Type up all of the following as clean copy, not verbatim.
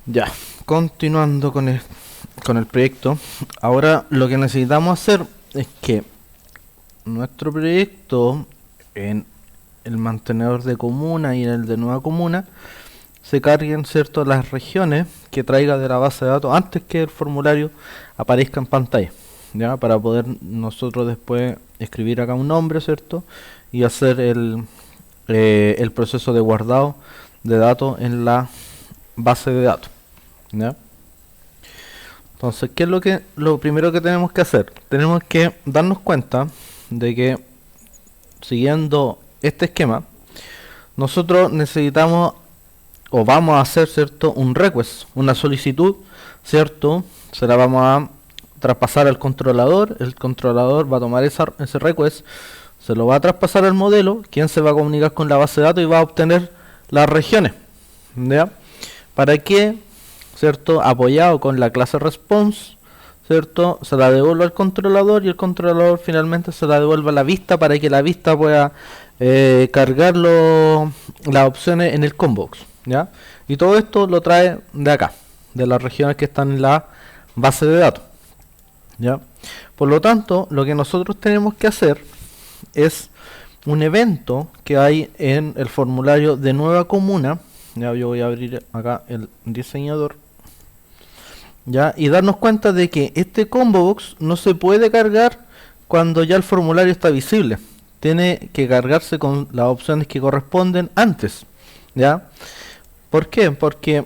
Ya, continuando con el proyecto. Ahora lo que necesitamos hacer es que nuestro proyecto en el mantenedor de comuna y en el de nueva comuna se carguen, ¿cierto?, las regiones que traiga de la base de datos antes que el formulario aparezca en pantalla, ya, para poder nosotros después escribir acá un nombre, ¿cierto?, y hacer el proceso de guardado de datos en la base de datos, ¿ya? Entonces, ¿qué es lo primero que tenemos que hacer? Tenemos que darnos cuenta de que siguiendo este esquema, nosotros necesitamos o vamos a hacer, ¿cierto?, un request, una solicitud, ¿cierto? Se la vamos a traspasar al controlador, el controlador va a tomar ese request, se lo va a traspasar al modelo, quien se va a comunicar con la base de datos y va a obtener las regiones, ¿ya? ¿Para qué? ¿Cierto? Apoyado con la clase response, ¿cierto? Se la devuelve al controlador y el controlador finalmente se la devuelve a la vista para que la vista pueda cargar las opciones en el combox, ¿ya? Y todo esto lo trae de acá, de las regiones que están en la base de datos, ¿ya? Por lo tanto, lo que nosotros tenemos que hacer es un evento que hay en el formulario de nueva comuna. Ya, yo voy a abrir acá el diseñador, ya, y darnos cuenta de que este combo box no se puede cargar cuando ya el formulario está visible. Tiene que cargarse con las opciones que corresponden antes, ¿ya? ¿Por qué? Porque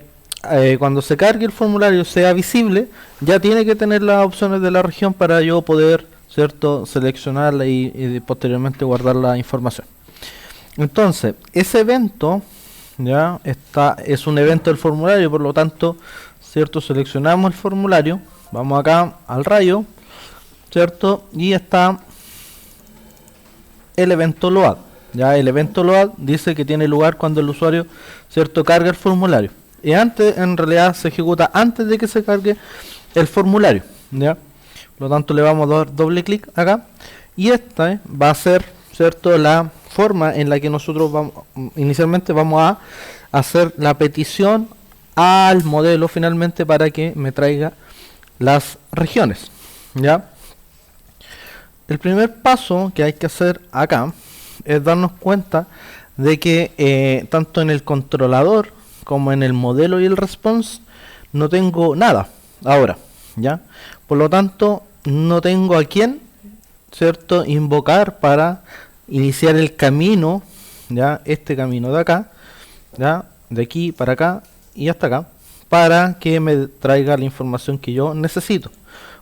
cuando se cargue el formulario sea visible, ya tiene que tener las opciones de la región para yo poder, ¿cierto?, seleccionarla y posteriormente guardar la información. Entonces, ese evento ya es un evento del formulario, por lo tanto, ¿cierto?, seleccionamos el formulario, vamos acá al rayo, ¿cierto?, y está el evento load. Ya el evento load dice que tiene lugar cuando el usuario, ¿cierto?, carga el formulario. Y antes, en realidad, se ejecuta antes de que se cargue el formulario, ¿ya? Por lo tanto, le vamos a dar doble clic acá. Y esta va a ser, ¿cierto?, la forma en la que nosotros inicialmente vamos a hacer la petición al modelo finalmente para que me traiga las regiones, ¿ya? El primer paso que hay que hacer acá es darnos cuenta de que tanto en el controlador como en el modelo y el response no tengo nada ahora, ¿ya? Por lo tanto, no tengo a quién, ¿cierto?, invocar para iniciar el camino, ¿ya? Este camino de acá, ¿ya?, de aquí para acá y hasta acá, para que me traiga la información que yo necesito.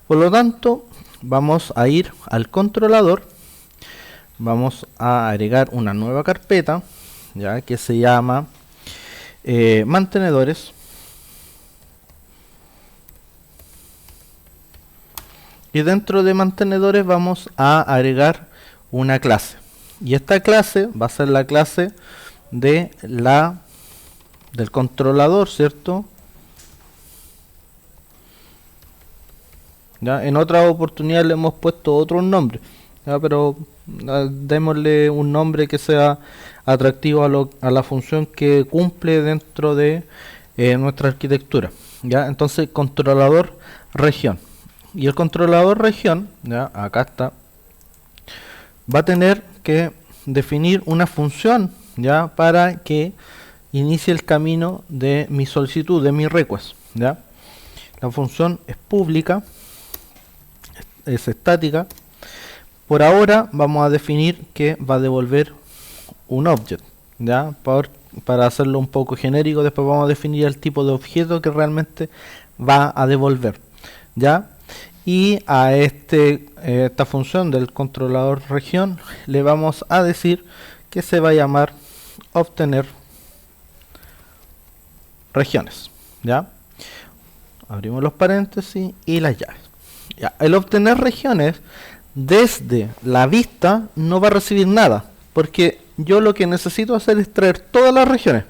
Por lo tanto, vamos a ir al controlador, vamos a agregar una nueva carpeta, ya, que se llama mantenedores, y dentro de mantenedores vamos a agregar una clase, y esta clase va a ser la clase de del controlador, ¿cierto? ¿Ya? En otra oportunidad le hemos puesto otro nombre, ¿ya? Pero démosle un nombre que sea atractivo a la función que cumple dentro de nuestra arquitectura, ¿ya? Entonces, controlador región, y el controlador región, ¿ya?, acá está, va a tener que definir una función, ¿ya?, para que inicie el camino de mi solicitud, de mi request, ¿ya? La función es pública, es estática. Por ahora vamos a definir que va a devolver un object, ¿ya? Para hacerlo un poco genérico, después vamos a definir el tipo de objeto que realmente va a devolver, ¿ya? Y a esta función del controlador región le vamos a decir que se va a llamar obtener regiones, ¿ya? Abrimos los paréntesis y las llaves. Ya, el obtener regiones desde la vista no va a recibir nada, porque yo lo que necesito hacer es traer todas las regiones.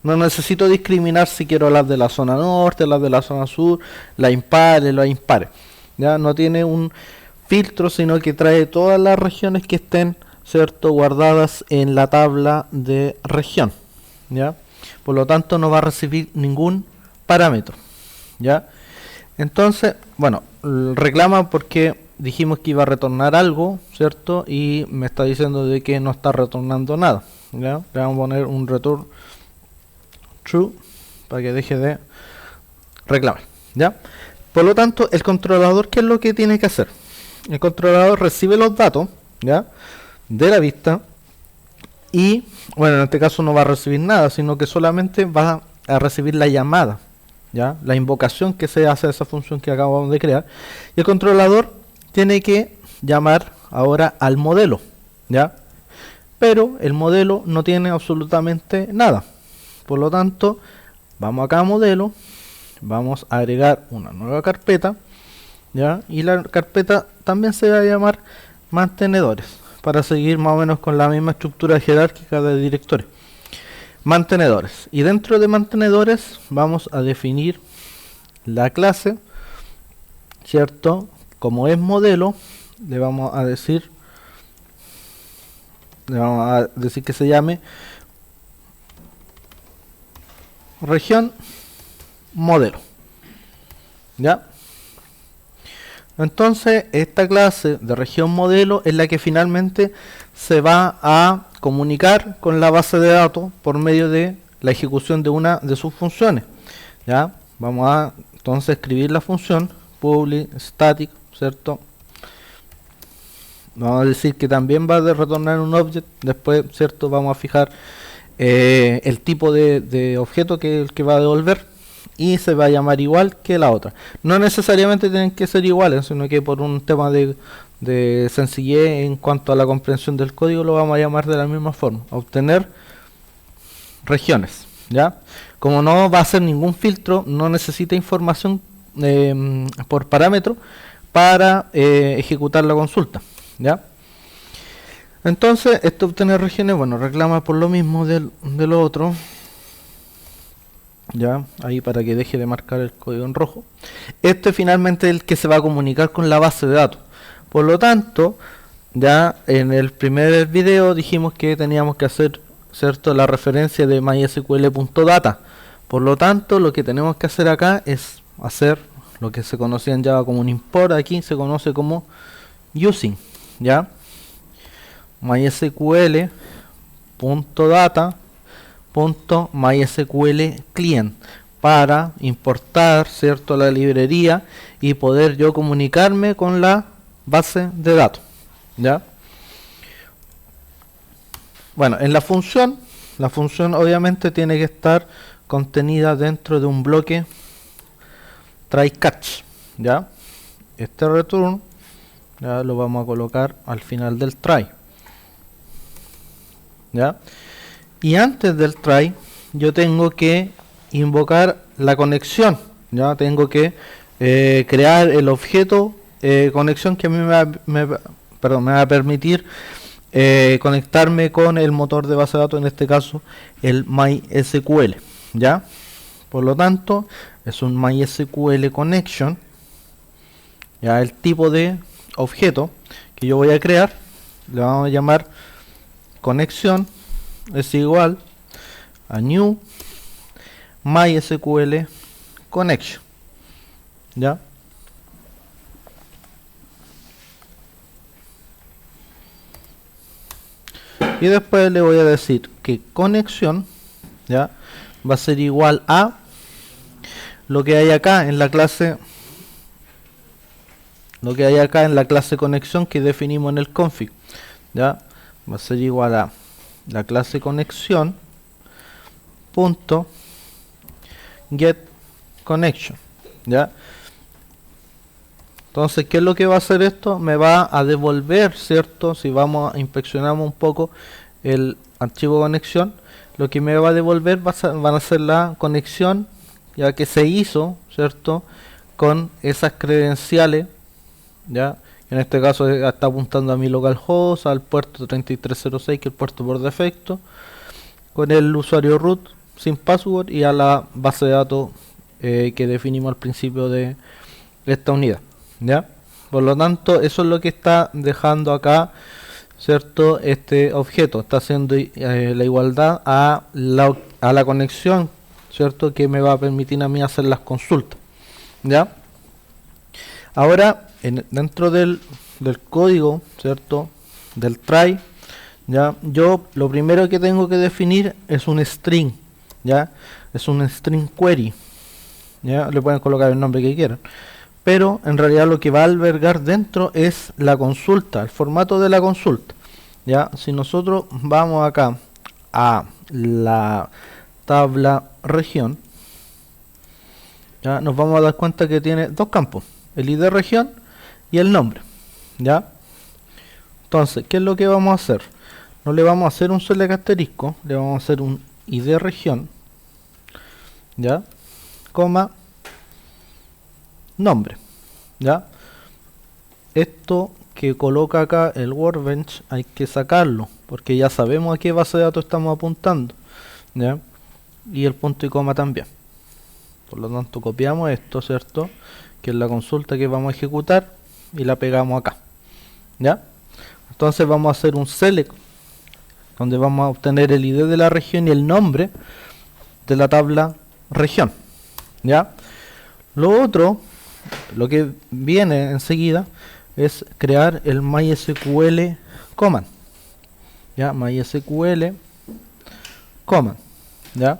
No necesito discriminar si quiero las de la zona norte, las de la zona sur, las impares, las impares. Ya no tiene un filtro, sino que trae todas las regiones que estén, ¿cierto?, guardadas en la tabla de región, ¿ya? Por lo tanto, no va a recibir ningún parámetro, ¿ya? Entonces, bueno, reclama porque dijimos que iba a retornar algo, ¿cierto? Y me está diciendo de que no está retornando nada, ¿ya? Le vamos a poner un return true para que deje de reclamar, ¿ya? Por lo tanto, el controlador, ¿qué es lo que tiene que hacer? El controlador recibe los datos, ¿ya? De la vista y, bueno, en este caso no va a recibir nada, sino que solamente va a recibir la llamada, ¿ya? La invocación que se hace a esa función que acabamos de crear. Y el controlador tiene que llamar ahora al modelo, ¿ya? Pero el modelo no tiene absolutamente nada. Por lo tanto, vamos acá a modelo, vamos a agregar una nueva carpeta, ¿ya? Y la carpeta también se va a llamar mantenedores, para seguir más o menos con la misma estructura jerárquica de directorios. Mantenedores. Y dentro de mantenedores vamos a definir la clase, ¿cierto? Como es modelo, le vamos a decir que se llame región modelo, ¿ya? Entonces esta clase de región modelo es la que finalmente se va a comunicar con la base de datos por medio de la ejecución de una de sus funciones, ¿ya? Vamos a entonces escribir la función public static, ¿cierto? Vamos a decir que también va a retornar un object. Después, ¿cierto? Vamos a fijar el tipo de objeto que es el que va a devolver y se va a llamar igual que la otra. No necesariamente tienen que ser iguales, sino que por un tema de sencillez en cuanto a la comprensión del código lo vamos a llamar de la misma forma. Obtener regiones, ¿ya? Como no va a hacer ningún filtro, no necesita información por parámetro para ejecutar la consulta, ¿ya? Entonces, este obtener regiones, bueno, reclama por lo mismo de lo otro, ya, ahí para que deje de marcar el código en rojo. Este finalmente es el que se va a comunicar con la base de datos. Por lo tanto, ya en el primer video dijimos que teníamos que hacer, ¿cierto?, la referencia de mysql.data. Por lo tanto, lo que tenemos que hacer acá es hacer lo que se conocía en Java como un import, aquí se conoce como using, ¿ya? mysql.data.mysql_client para importar, ¿cierto?, la librería y poder yo comunicarme con la base de datos, ¿ya? Bueno, en la función obviamente tiene que estar contenida dentro de un bloque try catch, ¿ya? Este return ya lo vamos a colocar al final del try, ¿ya? Y antes del try yo tengo que invocar la conexión, ya tengo que crear el objeto conexión que a mí me va a permitir conectarme con el motor de base de datos, en este caso el MySQL, ¿ya? Por lo tanto es un MySQL connection, ya el tipo de objeto que yo voy a crear le vamos a llamar conexión es igual a new MySQL connection, ¿ya? Y después le voy a decir que conexión, ¿ya?, va a ser igual a lo que hay acá en la clase, conexión que definimos en el config, ¿ya? Va a ser igual a la clase conexión punto get connection, ¿ya? Entonces, ¿qué es lo que va a hacer esto? Me va a devolver, ¿cierto? Si vamos a inspeccionamos un poco el archivo conexión, lo que me va a devolver van a ser la conexión ya que se hizo, ¿cierto?, con esas credenciales, ya. En este caso está apuntando a mi localhost, al puerto 3306, que es el puerto por defecto, con el usuario root sin password y a la base de datos que definimos al principio de esta unidad, ¿ya? Por lo tanto, eso es lo que está dejando acá, ¿cierto? Este objeto está haciendo la igualdad a la conexión ¿cierto? Que me va a permitir a mí hacer las consultas, ¿ya? Ahora, dentro del código, ¿cierto? Del try, ¿ya? Yo lo primero que tengo que definir es un string, ¿ya? Es un string query, ¿ya? Le pueden colocar el nombre que quieran, pero en realidad lo que va a albergar dentro es la consulta, el formato de la consulta, ¿ya? Si nosotros vamos acá a la tabla región, ¿ya? Nos vamos a dar cuenta que tiene dos campos, el ID región y el nombre, ¿ya? Entonces, ¿qué es lo que vamos a hacer? No le vamos a hacer un select asterisco, le vamos a hacer un ID región, ¿ya? Coma nombre, ¿ya? Esto que coloca acá el workbench hay que sacarlo, porque ya sabemos a qué base de datos estamos apuntando, ¿ya? Y el punto y coma también. Por lo tanto copiamos esto, ¿cierto? Que es la consulta que vamos a ejecutar, y la pegamos acá, ¿ya? Entonces vamos a hacer un select, donde vamos a obtener el ID de la región y el nombre de la tabla región, ¿ya? Lo otro, lo que viene enseguida, es crear el MySQL command, ¿ya? MySQL command, ¿ya?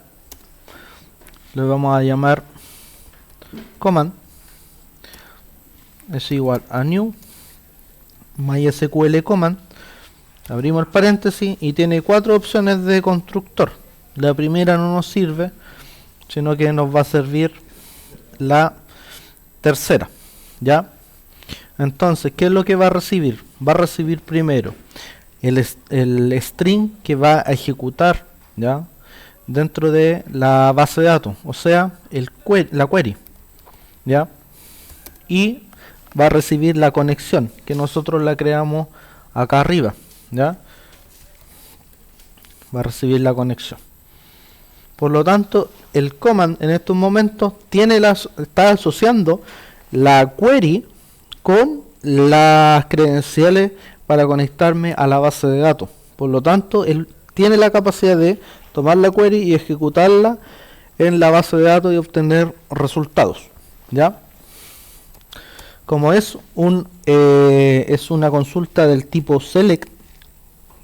Le vamos a llamar command es igual a new MySQL command, abrimos el paréntesis y tiene 4 opciones de constructor. La primera no nos sirve, sino que nos va a servir la tercera, ¿ya? Entonces, ¿qué es lo que va a recibir? Va a recibir primero el string que va a ejecutar, ¿ya? Dentro de la base de datos, o sea, la query, ¿ya? Y va a recibir la conexión que nosotros la creamos acá arriba, ¿ya? Va a recibir la conexión. Por lo tanto, el command en estos momentos está asociando la query con las credenciales para conectarme a la base de datos. Por lo tanto, él tiene la capacidad de tomar la query y ejecutarla en la base de datos y obtener resultados, ¿ya? Como es una consulta del tipo select,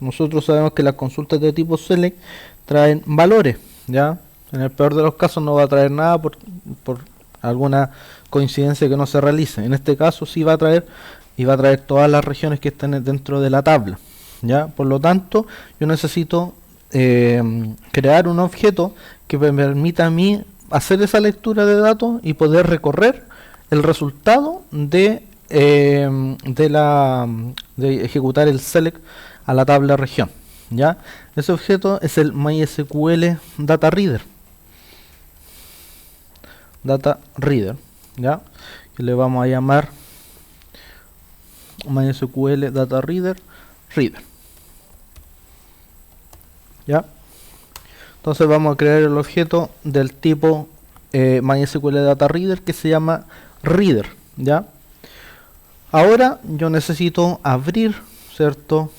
nosotros sabemos que las consultas de tipo select traen valores, ¿ya? En el peor de los casos no va a traer nada por alguna coincidencia que no se realice. En este caso sí va a traer, y va a traer todas las regiones que están dentro de la tabla, ¿ya? Por lo tanto, yo necesito crear un objeto que me permita a mí hacer esa lectura de datos y poder recorrer el resultado de ejecutar el select a la tabla región, ¿ya? Ese objeto es el MySQL Data Reader, ¿ya? Que le vamos a llamar MySQL Data Reader, ¿ya? Entonces vamos a crear el objeto del tipo MySQL Data Reader, que se llama reader, ¿ya? Ahora yo necesito abrir, ¿cierto?,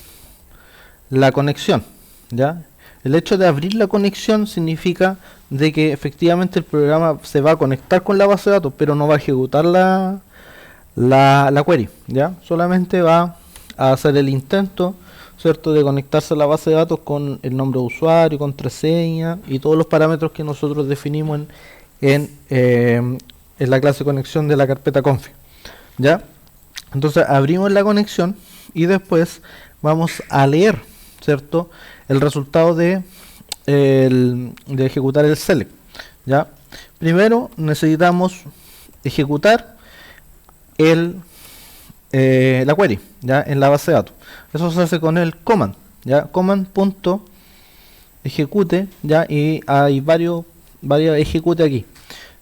la conexión, ¿ya? El hecho de abrir la conexión significa de que efectivamente el programa se va a conectar con la base de datos, pero no va a ejecutar la query, ¿ya? Solamente va a hacer el intento, ¿cierto?, de conectarse a la base de datos con el nombre de usuario, contraseña y todos los parámetros que nosotros definimos en la clase conexión de la carpeta config, ¿ya? Entonces abrimos la conexión y después vamos a leer, ¿cierto?, el resultado de ejecutar el select, ¿ya? Primero necesitamos ejecutar la query, ¿ya?, en la base de datos. Eso se hace con el command, ¿ya? Command.ejecute, ¿ya? Y hay varios ejecute aquí,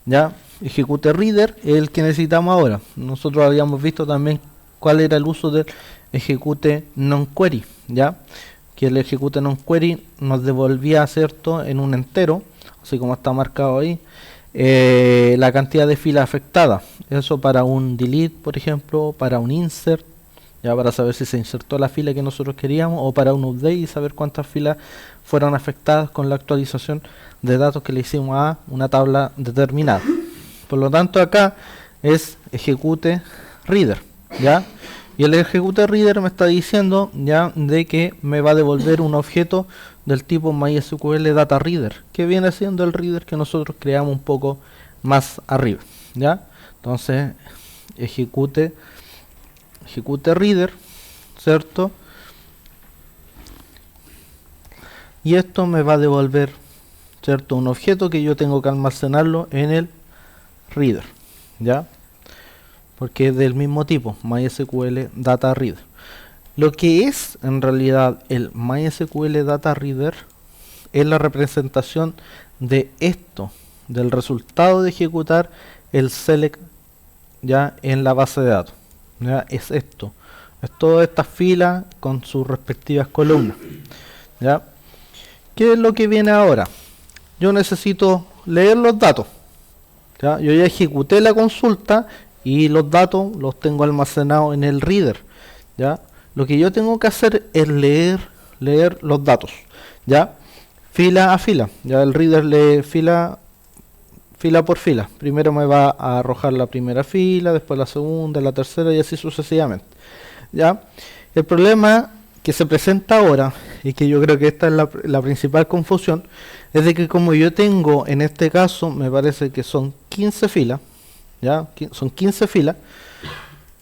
¿ya? Ejecute reader es el que necesitamos ahora. Nosotros habíamos visto también cuál era el uso del ejecute non-query, ¿ya? Que el ejecute non-query nos devolvía, ¿cierto?, en un entero, así como está marcado ahí, la cantidad de filas afectadas. Eso para un delete, por ejemplo, para un insert, ya, para saber si se insertó la fila que nosotros queríamos, o para un update y saber cuántas filas fueron afectadas con la actualización de datos que le hicimos a una tabla determinada. Por lo tanto, acá es ejecute reader, ¿ya? Y el ejecute reader me está diciendo ya de que me va a devolver un objeto del tipo MySQL data reader, que viene siendo el reader que nosotros creamos un poco más arriba, ¿ya? Entonces, ejecute reader, ¿cierto? Y esto me va a devolver, ¿cierto? Un objeto que yo tengo que almacenarlo en el reader, ¿ya? Porque es del mismo tipo, MySQL Data Reader. Lo que es en realidad el MySQL Data Reader es la representación de esto, del resultado de ejecutar el select ya en la base de datos. ¿Ya? Es esto, es toda esta fila con sus respectivas columnas. ¿Ya? ¿Qué es lo que viene ahora? Yo necesito leer los datos. ¿Ya? Yo ya ejecuté la consulta y los datos los tengo almacenados en el reader, ¿ya? Lo que yo tengo que hacer es leer los datos, ¿ya? Fila a fila, ya el reader lee fila por fila. Primero me va a arrojar la primera fila, después la segunda, la tercera y así sucesivamente, ¿ya? El problema que se presenta ahora, y que yo creo que esta es la principal confusión, es de que como yo tengo, en este caso, me parece que son 15 filas, ¿ya? Son 15 filas.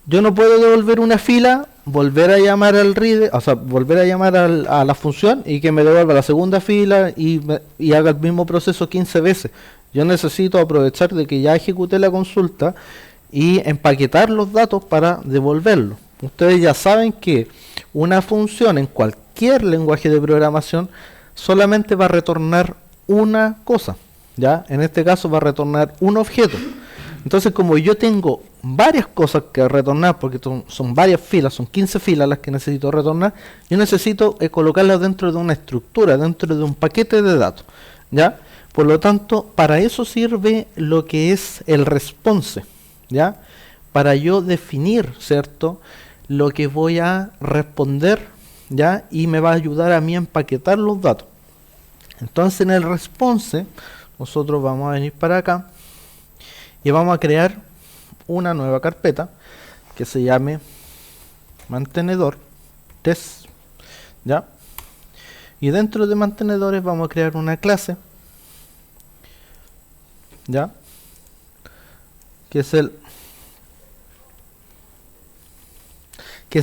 Yo no puedo devolver una fila, volver a llamar al reader, o sea, volver a llamar a la función y que me devuelva la segunda fila y haga el mismo proceso 15 veces. Yo necesito aprovechar de que ya ejecuté la consulta y empaquetar los datos para devolverlo. Ustedes ya saben que una función en cualquier lenguaje de programación solamente va a retornar una cosa, ¿ya? En este caso va a retornar un objeto. Entonces, como yo tengo varias cosas que retornar, porque son varias filas, son 15 filas las que necesito retornar, yo necesito colocarlas dentro de una estructura, dentro de un paquete de datos, ¿ya? Por lo tanto, para eso sirve lo que es el response, ¿ya? Para yo definir, ¿cierto?, lo que voy a responder, ¿ya? Y me va a ayudar a mí a empaquetar los datos. Entonces, en el response, nosotros vamos a venir para acá y vamos a crear una nueva carpeta que se llame mantenedor test, ¿ya? Y dentro de mantenedores vamos a crear una clase, ¿ya? Que es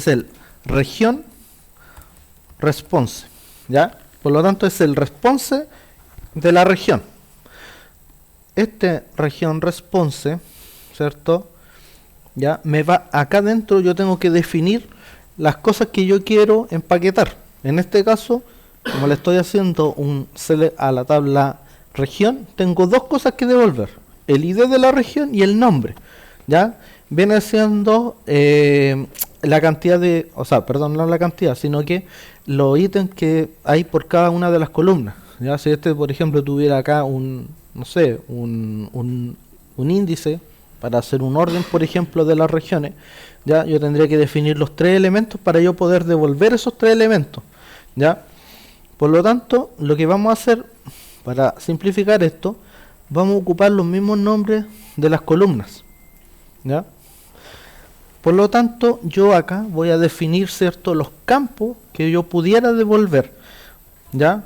el región response, ¿ya? Por lo tanto es el response de la región. Este región response, ¿cierto? Ya me va acá dentro, yo tengo que definir las cosas que yo quiero empaquetar. En este caso, como le estoy haciendo un select a la tabla región, tengo dos cosas que devolver: el ID de la región y el nombre, ¿ya? Viene siendo la cantidad de, o sea, perdón, no la cantidad, sino que los ítems que hay por cada una de las columnas, ¿ya? Si este, por ejemplo, tuviera acá no sé, un índice para hacer un orden, por ejemplo, de las regiones, ya yo tendría que definir los tres elementos para yo poder devolver esos tres elementos, ya. Por lo tanto, lo que vamos a hacer para simplificar esto, vamos a ocupar los mismos nombres de las columnas, ya. Por lo tanto, yo acá voy a definir, ¿cierto?, los campos que yo pudiera devolver, ya.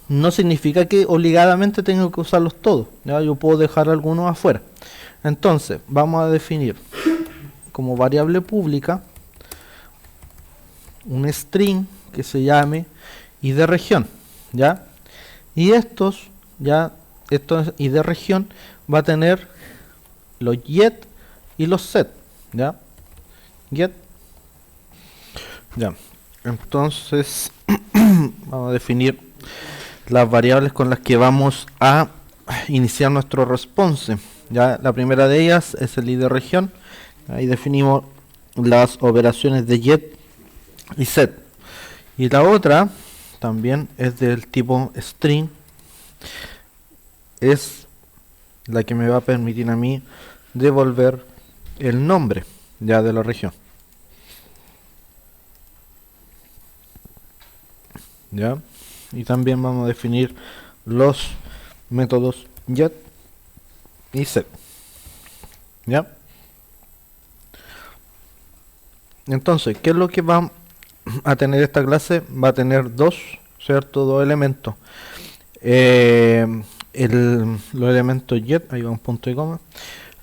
No significa que obligadamente tengo que usarlos todos, ¿ya? Yo puedo dejar algunos afuera. Entonces, vamos a definir como variable pública un string que se llame id región, ¿ya? Y esto id región va a tener los get y los set, ¿ya? Get, ya. Entonces, vamos a definir las variables con las que vamos a iniciar nuestro response. Ya la primera de ellas es el id región. Ahí definimos las operaciones de get y set. Y la otra también es del tipo string. Es la que me va a permitir a mí devolver el nombre ya de la región. ¿Ya? y también vamos a definir los métodos get y set. ¿Ya? Entonces, ¿qué es lo que va a tener esta clase? Va a tener dos, ¿cierto? Dos elementos. Los elementos get, ahí va un punto y coma.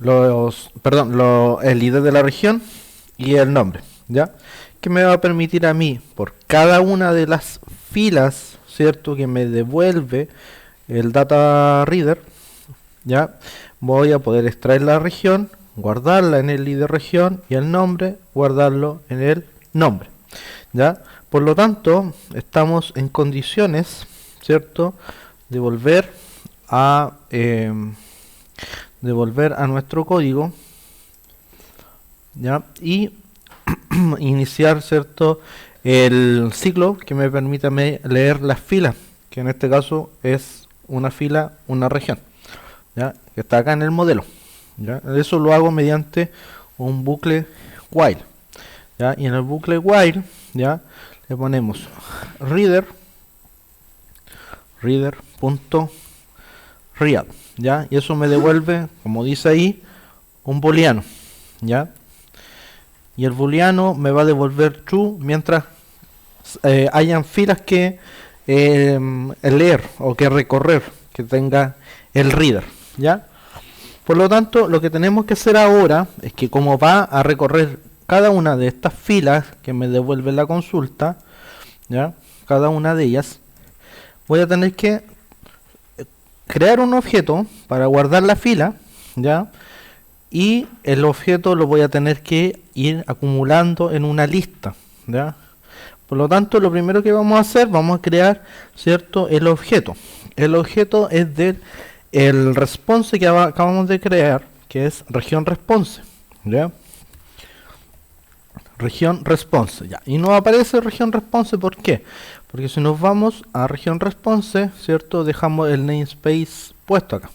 El ID de la región y el nombre, ¿ya? Que me va a permitir a mí, por cada una de las filas, ¿cierto? Que me devuelve el data reader, ¿ya? Voy a poder extraer la región, guardarla en el ID región y el nombre, guardarlo en el nombre, ¿ya? Por lo tanto, estamos en condiciones, ¿cierto? De volver a nuestro código, ¿ya? Y iniciar, ¿cierto? El ciclo que me permita leer las filas, que en este caso es una fila, una región, ¿ya? Que está acá en el modelo, ¿ya? Eso lo hago mediante un bucle while, ¿ya? Y en el bucle while, ¿ya? Le ponemos reader.read, ¿ya? Y eso me devuelve, como dice ahí, un booleano, ¿ya? Y el booleano me va a devolver true mientras hayan filas que leer o que recorrer, que tenga el reader, ¿ya? Por lo tanto, lo que tenemos que hacer ahora es que, como va a recorrer cada una de estas filas que me devuelve la consulta, ¿ya? Cada una de ellas, voy a tener que crear un objeto para guardar la fila, ¿ya? Y el objeto lo voy a tener que ir acumulando en una lista, ¿ya? Por lo tanto, lo primero que vamos a hacer, vamos a crear, ¿cierto? El objeto. El objeto es del response que acabamos de crear, que es región response, ¿ya? Región response, ya. Y no aparece región response, ¿por qué? Porque si nos vamos a región response, ¿cierto? Dejamos el namespace puesto acá,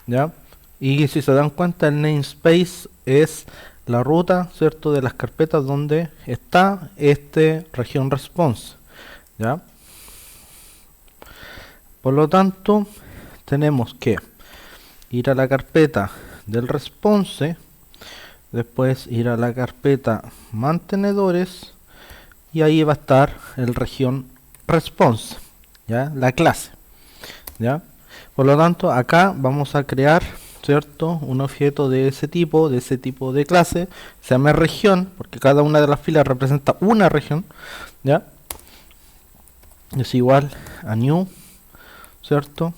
¿ya? Y si se dan cuenta, el namespace es la ruta, ¿cierto? De las carpetas donde está región response, ¿ya? Por lo tanto, tenemos que ir a la carpeta del response, después ir a la carpeta mantenedores, y ahí va a estar el región response, ¿ya? La clase, ¿ya? Por lo tanto, acá vamos a crear, ¿cierto? Un objeto de ese tipo de clase, se llama región, porque cada una de las filas representa una región, ¿ya? Es igual a new, ¿cierto?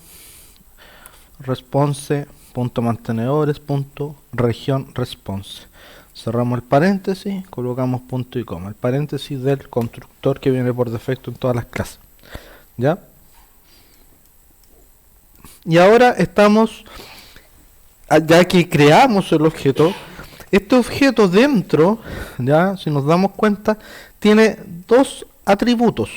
response.mantenedores.región response. Cerramos el paréntesis, colocamos punto y coma, el paréntesis del constructor que viene por defecto en todas las clases, ¿ya? Y ahora estamos, ya que creamos el objeto, este objeto dentro, ya, si nos damos cuenta, tiene dos atributos,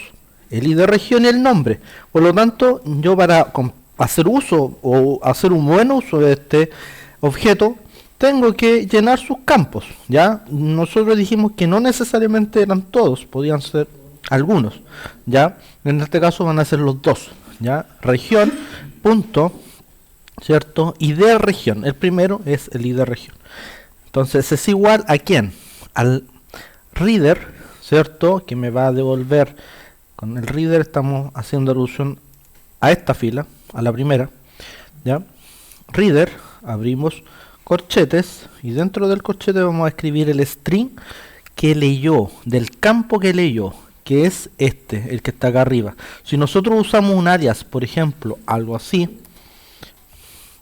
el ID región y el nombre. Por lo tanto, yo para hacer uso o hacer un buen uso de este objeto, tengo que llenar sus campos, ¿ya? Nosotros dijimos que no necesariamente eran todos, podían ser algunos, ¿ya? En este caso van a ser los dos, ¿ya? Región, punto, ¿cierto? ID región, el primero es el ID región. Entonces es igual a ¿quién? Al reader, ¿cierto? Que me va a devolver, con el reader estamos haciendo alusión a esta fila, a la primera, ¿ya? Reader, abrimos corchetes y dentro del corchete vamos a escribir el string que leyó, del campo que leyó, que es el que está acá arriba. Si nosotros usamos un alias, por ejemplo, algo así,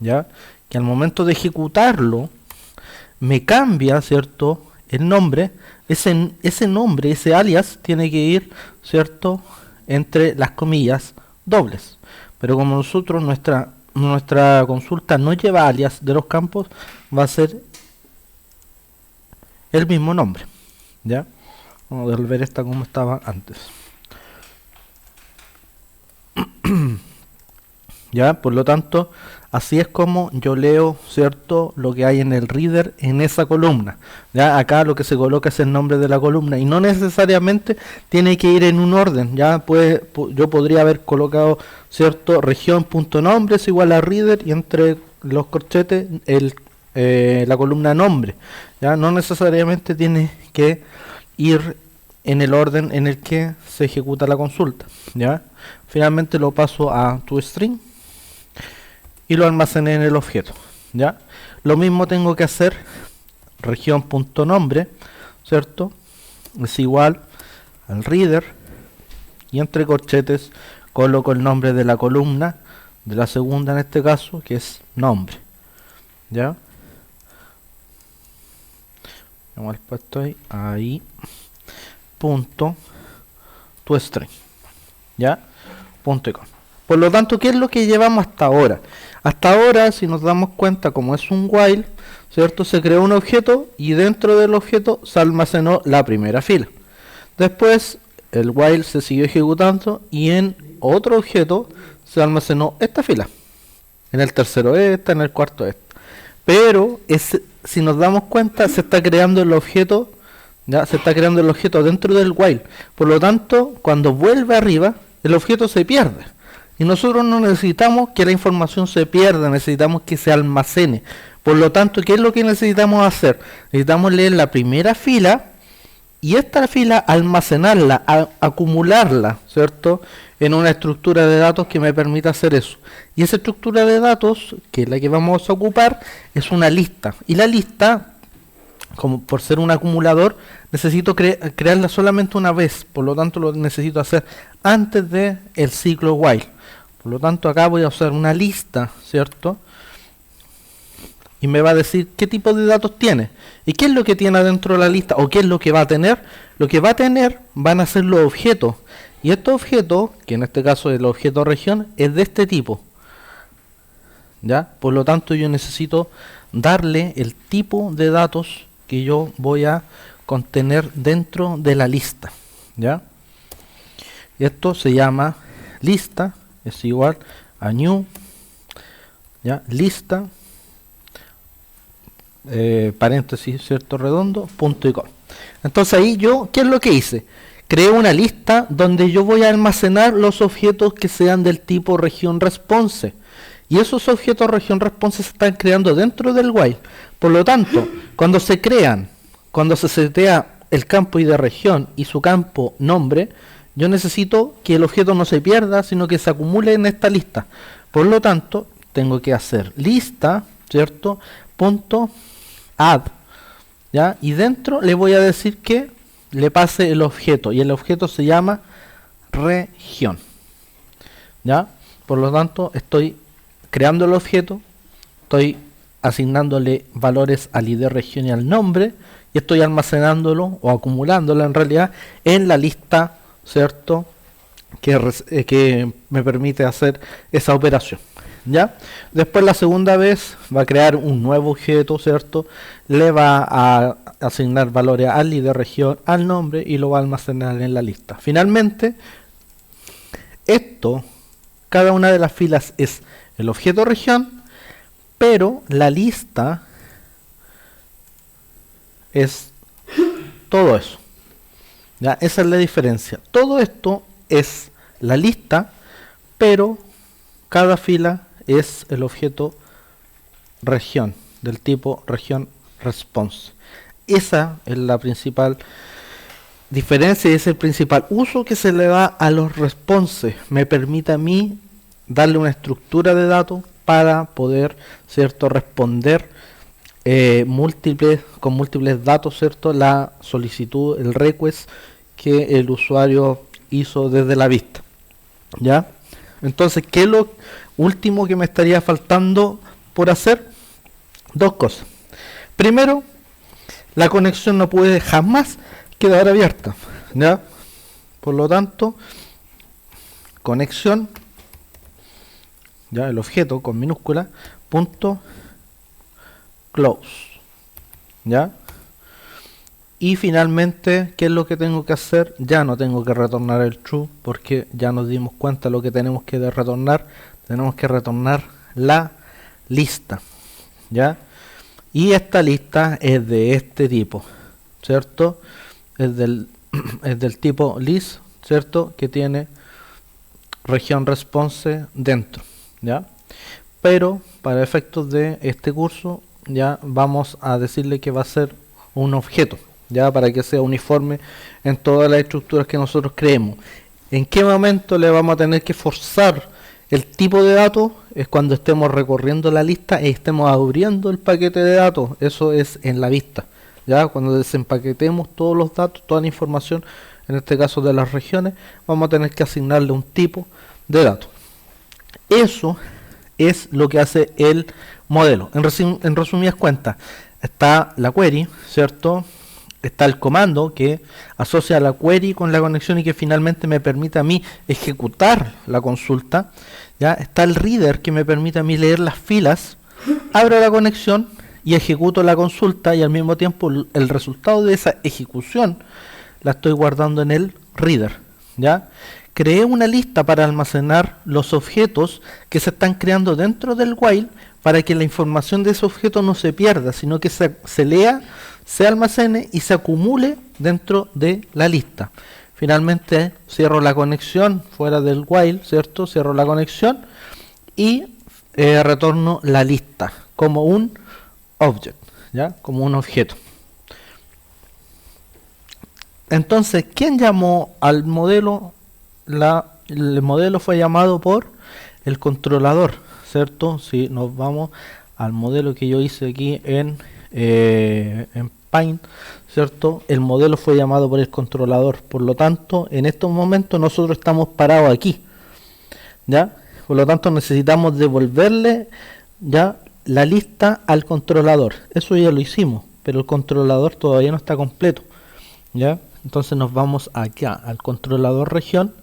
¿ya? Que al momento de ejecutarlo me cambia, ¿cierto? El nombre, ese nombre, ese alias tiene que ir, ¿cierto? Entre las comillas dobles. Pero como nosotros, nuestra consulta no lleva alias de los campos, va a ser el mismo nombre, ¿ya? Vamos a devolver esta como estaba antes. ¿Ya? Por lo tanto, así es como yo leo, ¿cierto?, lo que hay en el reader en esa columna. Ya acá lo que se coloca es el nombre de la columna y no necesariamente tiene que ir en un orden. Ya yo podría haber colocado, ¿cierto?, región.nombre es igual a reader y entre los corchetes la columna nombre. Ya no necesariamente tiene que ir en el orden en el que se ejecuta la consulta. Ya finalmente lo paso a toString y lo almacené en el objeto. Ya lo mismo tengo que hacer región.nombre, ¿cierto?, es igual al reader y entre corchetes coloco el nombre de la columna, de la segunda en este caso, que es nombre. Ya hemos puesto ahí punto toString, ya punto y com. Por lo tanto, ¿qué es lo que llevamos hasta ahora? Hasta ahora, si nos damos cuenta, como es un while, ¿cierto?, se creó un objeto y dentro del objeto se almacenó la primera fila. Después el while se siguió ejecutando y en otro objeto se almacenó esta fila, en el tercero esta, en el cuarto esta. Pero si nos damos cuenta, se está creando el objeto, ya se está creando el objeto dentro del while. Por lo tanto, cuando vuelve arriba, el objeto se pierde. Y nosotros no necesitamos que la información se pierda, necesitamos que se almacene. Por lo tanto, ¿qué es lo que necesitamos hacer? Necesitamos leer la primera fila y esta fila almacenarla, acumularla, ¿cierto?, en una estructura de datos que me permita hacer eso. Y esa estructura de datos, que es la que vamos a ocupar, es una lista. Y la lista, como por ser un acumulador, necesito crearla solamente una vez. Por lo tanto, lo necesito hacer antes del ciclo while. Por lo tanto, acá voy a usar una lista, ¿cierto?, y me va a decir qué tipo de datos tiene y qué es lo que tiene dentro de la lista o qué es lo que va a tener. Lo que va a tener van a ser los objetos, y estos objetos, que en este caso es el objeto región, es de este tipo. ¿Ya? Por lo tanto, yo necesito darle el tipo de datos que yo voy a contener dentro de la lista. ¿Ya? Y esto se llama lista, es igual a new, ¿ya?, lista, paréntesis, cierto, redondo, punto y com. Entonces ahí yo, ¿qué es lo que hice? Creo una lista donde yo voy a almacenar los objetos que sean del tipo región response. Y esos objetos región response se están creando dentro del while. Por lo tanto, cuando se crean, cuando se setea el campo id región y su campo nombre, yo necesito que el objeto no se pierda, sino que se acumule en esta lista. Por lo tanto, tengo que hacer lista, ¿cierto?, punto add, ¿ya? Y dentro le voy a decir que le pase el objeto, y el objeto se llama región. ¿Ya? Por lo tanto, estoy creando el objeto, estoy asignándole valores al id región y al nombre, y estoy almacenándolo o acumulándolo en realidad en la lista, ¿cierto?, que me permite hacer esa operación. ¿Ya? Después la segunda vez va a crear un nuevo objeto, ¿cierto? Le va a asignar valores al id región, al nombre, y lo va a almacenar en la lista. Finalmente, cada una de las filas es el objeto región, pero la lista es todo eso. ¿Ya? Esa es la diferencia. Todo esto es la lista, pero cada fila es el objeto región, del tipo región response. Esa es la principal diferencia y es el principal uso que se le da a los responses. Me permite a mí darle una estructura de datos para poder, ¿cierto?, responder con múltiples datos, ¿cierto?, la solicitud, el request que el usuario hizo desde la vista. ¿Ya? Entonces, ¿qué es lo último que me estaría faltando por hacer? Dos cosas. Primero, la conexión no puede jamás quedar abierta. ¿Ya? Por lo tanto, conexión, ya, el objeto con minúscula, punto close. ¿Ya? Y finalmente, ¿qué es lo que tengo que hacer? Ya no tengo que retornar el true, porque ya nos dimos cuenta lo que tenemos que retornar. Tenemos que retornar la lista, ¿ya? Y esta lista es de este tipo, ¿cierto? Es del, es del tipo list, ¿cierto? Que tiene región response dentro, ¿ya? Pero para efectos de este curso ya vamos a decirle que va a ser un objeto, ya, para que sea uniforme en todas las estructuras que nosotros creemos. ¿En qué momento le vamos a tener que forzar el tipo de datos? Es cuando estemos recorriendo la lista y estemos abriendo el paquete de datos. Eso es en la vista, ya, cuando desempaquetemos todos los datos, toda la información, en este caso de las regiones, vamos a tener que asignarle un tipo de datos. Eso es lo que hace el modelo. En resumidas cuentas, está la query, ¿cierto? Está el comando que asocia la query con la conexión y que finalmente me permite a mí ejecutar la consulta. ¿Ya? Está el reader que me permite a mí leer las filas, abro la conexión y ejecuto la consulta, y al mismo tiempo el resultado de esa ejecución la estoy guardando en el reader, ¿ya? Creé una lista para almacenar los objetos que se están creando dentro del while, para que la información de ese objeto no se pierda, sino que se lea, se almacene y se acumule dentro de la lista. Finalmente cierro la conexión fuera del while, ¿cierto? Cierro la conexión y retorno la lista como un object, ¿ya? Como un objeto. Entonces, ¿quién llamó al modelo? El modelo fue llamado por el controlador, ¿cierto? Si nos vamos al modelo que yo hice aquí en Paint, ¿cierto? El modelo fue llamado por el controlador. Por lo tanto, en estos momentos nosotros estamos parados aquí, ¿ya? Por lo tanto, necesitamos devolverle ya la lista al controlador. Eso ya lo hicimos, pero el controlador todavía no está completo, ¿ya? Entonces nos vamos acá al controlador región,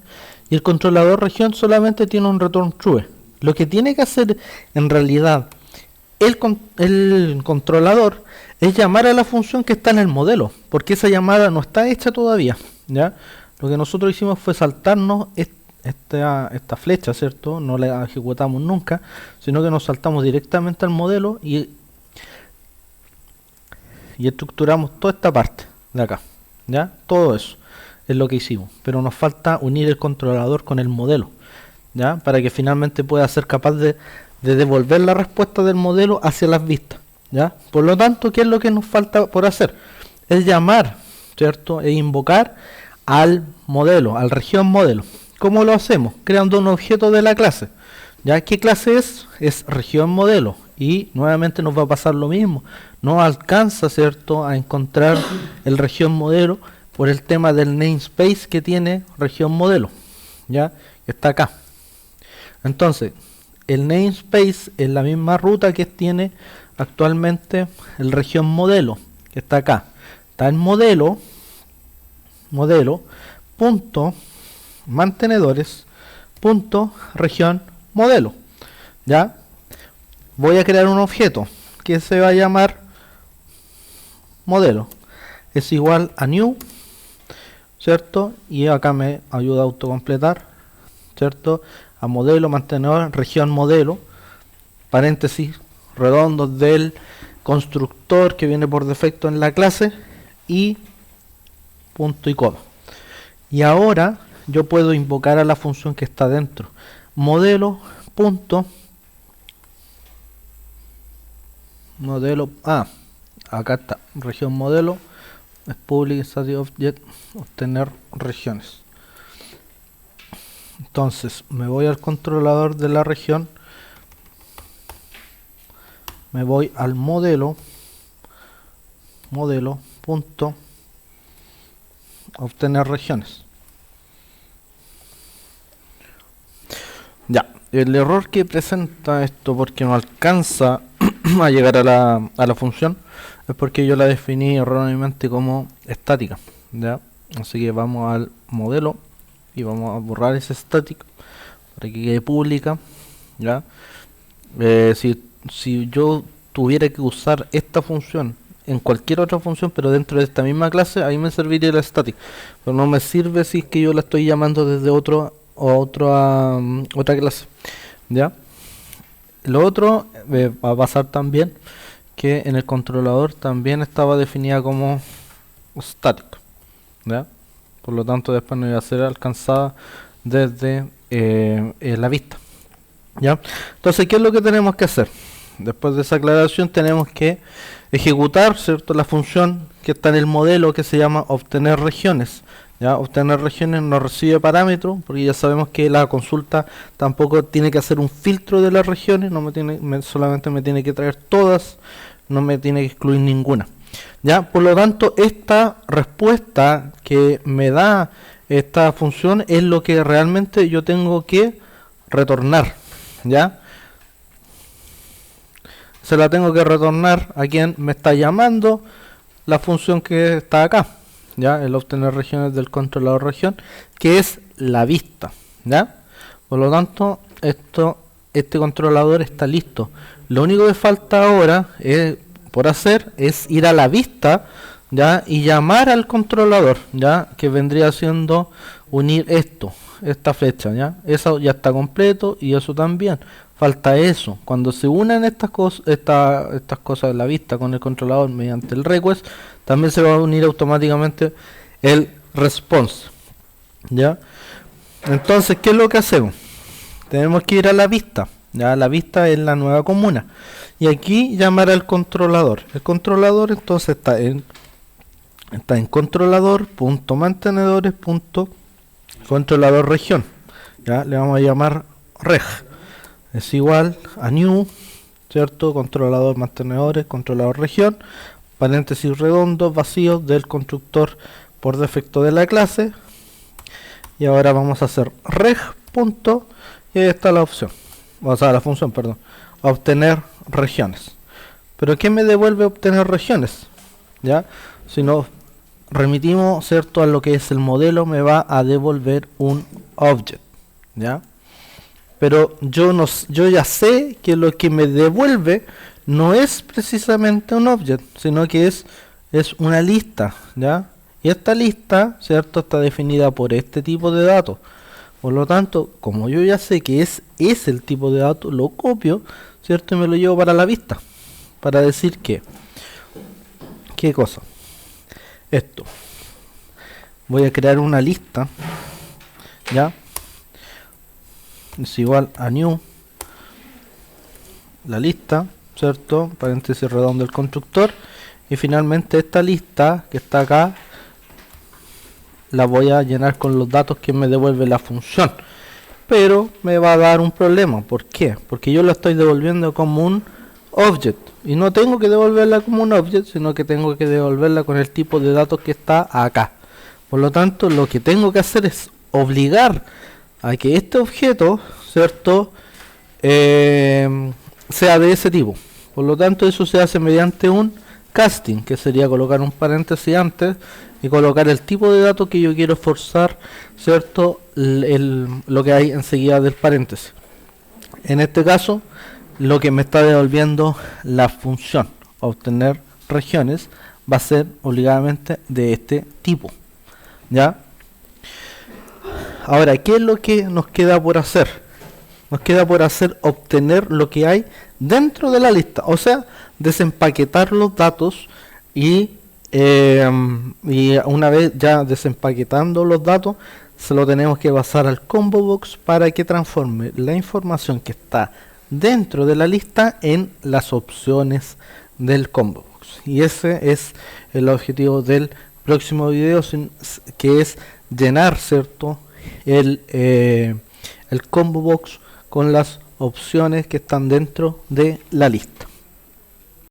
y el controlador región solamente tiene un return true. Lo que tiene que hacer en realidad el controlador es llamar a la función que está en el modelo, porque esa llamada no está hecha todavía, ¿ya? Lo que nosotros hicimos fue saltarnos esta flecha, ¿cierto? No la ejecutamos nunca, sino que nos saltamos directamente al modelo y estructuramos toda esta parte de acá, ¿ya? Todo eso es lo que hicimos, pero nos falta unir el controlador con el modelo, ¿ya? Para que finalmente pueda ser capaz de devolver la respuesta del modelo hacia las vistas, ¿ya? Por lo tanto, ¿qué es lo que nos falta por hacer? Es llamar, ¿cierto? E invocar al modelo, al región modelo. ¿Cómo lo hacemos? Creando un objeto de la clase, ¿ya? ¿Qué clase es? Es región modelo. Y nuevamente nos va a pasar lo mismo. No alcanza, ¿cierto?, a encontrar el región modelo por el tema del namespace que tiene región modelo, ¿ya? Está acá. Entonces, el namespace es la misma ruta que tiene actualmente el región modelo, que está acá. Está en modelo punto mantenedores punto región modelo, ¿ya? Voy a crear un objeto que se va a llamar modelo, es igual a new, ¿cierto? Y acá me ayuda a autocompletar, ¿cierto? A modelo, mantenedor, región modelo, paréntesis redondos del constructor que viene por defecto en la clase, y punto y coma. Y ahora yo puedo invocar a la función que está dentro, modelo punto modelo, acá está, región modelo, es public static object, obtener regiones. Entonces me voy al controlador de la región, me voy al modelo punto obtener regiones. Ya, el error que presenta esto, porque no alcanza a llegar a la función, es porque yo la definí erróneamente como estática, ¿ya? Así que vamos al modelo y vamos a borrar ese estático para que quede pública, ¿ya? Si yo tuviera que usar esta función en cualquier otra función, pero dentro de esta misma clase, ahí me serviría la static, pero no me sirve si es que yo la estoy llamando desde otra clase, ¿ya? Lo otro va a pasar también que en el controlador también estaba definida como static, ¿ya? Por lo tanto después no iba a ser alcanzada desde la vista, ¿ya? Entonces, ¿qué es lo que tenemos que hacer? Después de esa aclaración tenemos que ejecutar, ¿cierto?, la función que está en el modelo, que se llama obtener regiones. ¿Ya? Obtener regiones no recibe parámetros, porque ya sabemos que la consulta tampoco tiene que hacer un filtro de las regiones, solamente me tiene que traer todas, no me tiene que excluir ninguna. ¿Ya? Por lo tanto, esta respuesta que me da esta función es lo que realmente yo tengo que retornar. ¿Ya? Se la tengo que retornar a quien me está llamando la función que está acá, ¿ya? El obtener regiones del controlador región, que es la vista, ¿ya? Por lo tanto, este controlador está listo. Lo único que falta ahora por hacer es ir a la vista, ¿ya? Y llamar al controlador, ¿ya? Que vendría siendo unir esta flecha, ¿ya? Eso ya está completo y eso también. Falta eso. Cuando se unan estas cosas de la vista con el controlador mediante el request, también se va a unir automáticamente el response, ¿ya? Entonces, ¿qué es lo que hacemos? Tenemos que ir a la vista, ¿ya? La vista es la nueva comuna. Y aquí llamar al controlador. El controlador entonces está en controlador.mantenedores.controlador región. ¿Ya? Le vamos a llamar reg. Es igual a new, ¿cierto? Controlador mantenedores, controlador región, paréntesis redondos vacíos del constructor por defecto de la clase. Y ahora vamos a hacer reg. Y ahí está la opción, o sea, la función, perdón, obtener regiones. Pero ¿qué me devuelve obtener regiones? ¿Ya? Si nos remitimos, ¿cierto?, a lo que es el modelo, me va a devolver un object, ¿ya? Pero yo ya sé que lo que me devuelve no es precisamente un object, sino que es una lista, ¿ya? Y esta lista, ¿cierto?, está definida por este tipo de datos. Por lo tanto, como yo ya sé que es el tipo de datos, lo copio, ¿cierto? Y me lo llevo para la vista. Para decir que, ¿qué cosa? Esto. Voy a crear una lista, ¿ya? Es igual a new, la lista, ¿cierto? Paréntesis redondo del constructor. Y finalmente esta lista que está acá, la voy a llenar con los datos que me devuelve la función. Pero me va a dar un problema. ¿Por qué? Porque yo la estoy devolviendo como un object. Y no tengo que devolverla como un object, sino que tengo que devolverla con el tipo de datos que está acá. Por lo tanto, lo que tengo que hacer es obligar a que este objeto, ¿cierto?, sea de ese tipo. Por lo tanto, eso se hace mediante un casting, que sería colocar un paréntesis antes y colocar el tipo de datos que yo quiero forzar, ¿cierto?, lo que hay enseguida del paréntesis. En este caso, lo que me está devolviendo la función obtener regiones va a ser obligadamente de este tipo, ¿ya? Ahora, ¿qué es lo que nos queda por hacer? Nos queda por hacer obtener lo que hay dentro de la lista, o sea, desempaquetar los datos y una vez ya desempaquetando los datos, se lo tenemos que pasar al combo box para que transforme la información que está dentro de la lista en las opciones del combo box. Y ese es el objetivo del próximo video, que es llenar, ¿cierto?, el combo box con las opciones que están dentro de la lista.